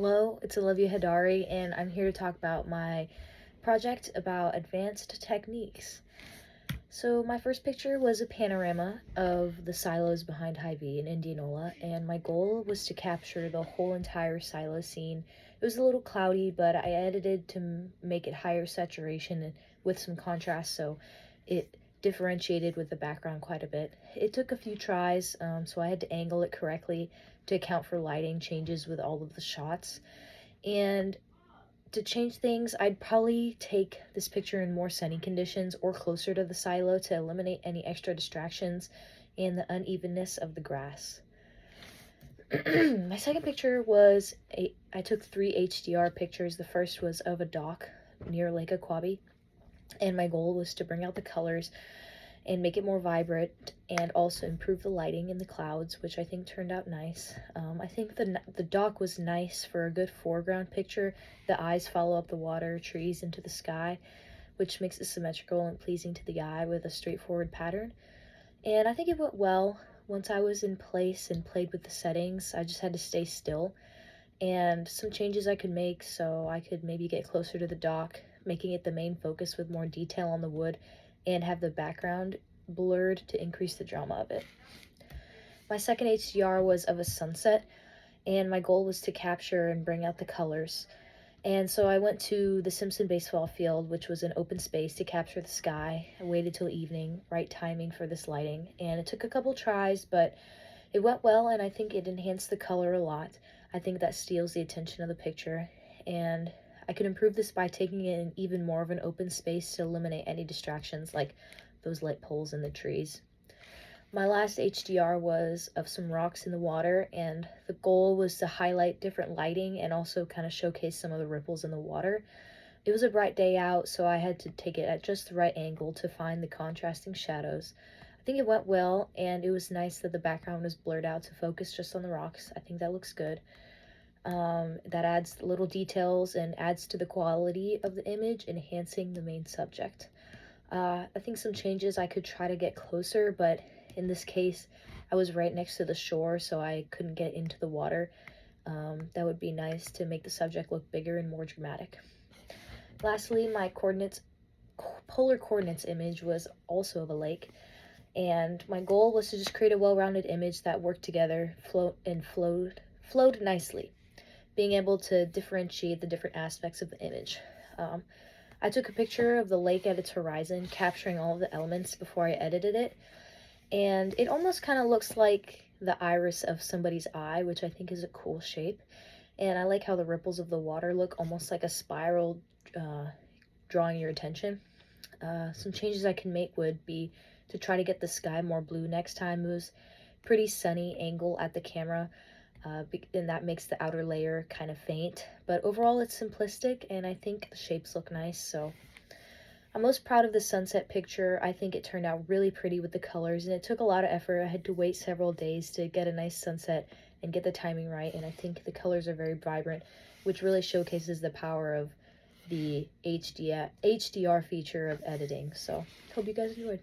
Hello, it's Olivia Hadari, and I'm here to talk about my project about advanced techniques. So, my first picture was a panorama of the silos behind Hy-Vee in Indianola, and my goal was to capture the whole entire silo scene. It was a little cloudy, but I edited to make it higher saturation and with some contrast, so it differentiated with the background quite a bit. It took a few tries, so I had to angle it correctly to account for lighting changes with all of the shots. And to change things, I'd probably take this picture in more sunny conditions or closer to the silo to eliminate any extra distractions and the unevenness of the grass. My second picture was I took 3 HDR pictures. The first was of a dock near Lake Aquabi, and my goal was to bring out the colors and make it more vibrant and also improve the lighting in the clouds, which I think turned out nice. I think the dock was nice for a good foreground picture. The eyes follow up the water, trees into the sky, which makes it symmetrical and pleasing to the eye with a straightforward pattern. And I think it went well. Once I was in place and played with the settings, I just had to stay still and some changes I could make, so I could maybe get closer to the dock, making it the main focus with more detail on the wood and have the background blurred to increase the drama of it. My second HDR was of a sunset, and my goal was to capture and bring out the colors. And so I went to the Simpson baseball field, which was an open space, to capture the sky. I waited till evening, right timing for this lighting, and it took a couple tries, but it went well, and I think it enhanced the color a lot. I think that steals the attention of the picture, and I could improve this by taking it in even more of an open space to eliminate any distractions like those light poles in the trees. My last HDR was of some rocks in the water, and the goal was to highlight different lighting and also kind of showcase some of the ripples in the water. It was a bright day out, so I had to take it at just the right angle to find the contrasting shadows. I think it went well, and it was nice that the background was blurred out to focus just on the rocks. I think that looks good. That adds little details and adds to the quality of the image, enhancing the main subject. I think some changes I could try to get closer, but in this case, I was right next to the shore, so I couldn't get into the water. That would be nice to make the subject look bigger and more dramatic. Lastly, my polar coordinates image was also of a lake, and my goal was to just create a well-rounded image that worked together, flowed nicely, being able to differentiate the different aspects of the image. I took a picture of the lake at its horizon, capturing all of the elements before I edited it, and it almost kind of looks like the iris of somebody's eye, which I think is a cool shape. And I like how the ripples of the water look almost like a spiral, drawing your attention. Some changes I can make would be to try to get the sky more blue next time. It was pretty sunny angle at the camera, and that makes the outer layer kind of faint. But overall, it's simplistic, and I think the shapes look nice, so I'm most proud of the sunset picture. I think it turned out really pretty with the colors, and it took a lot of effort. I had to wait several days to get a nice sunset and get the timing right, and I think the colors are very vibrant, which really showcases the power of the HDR feature of editing. So, hope you guys enjoyed.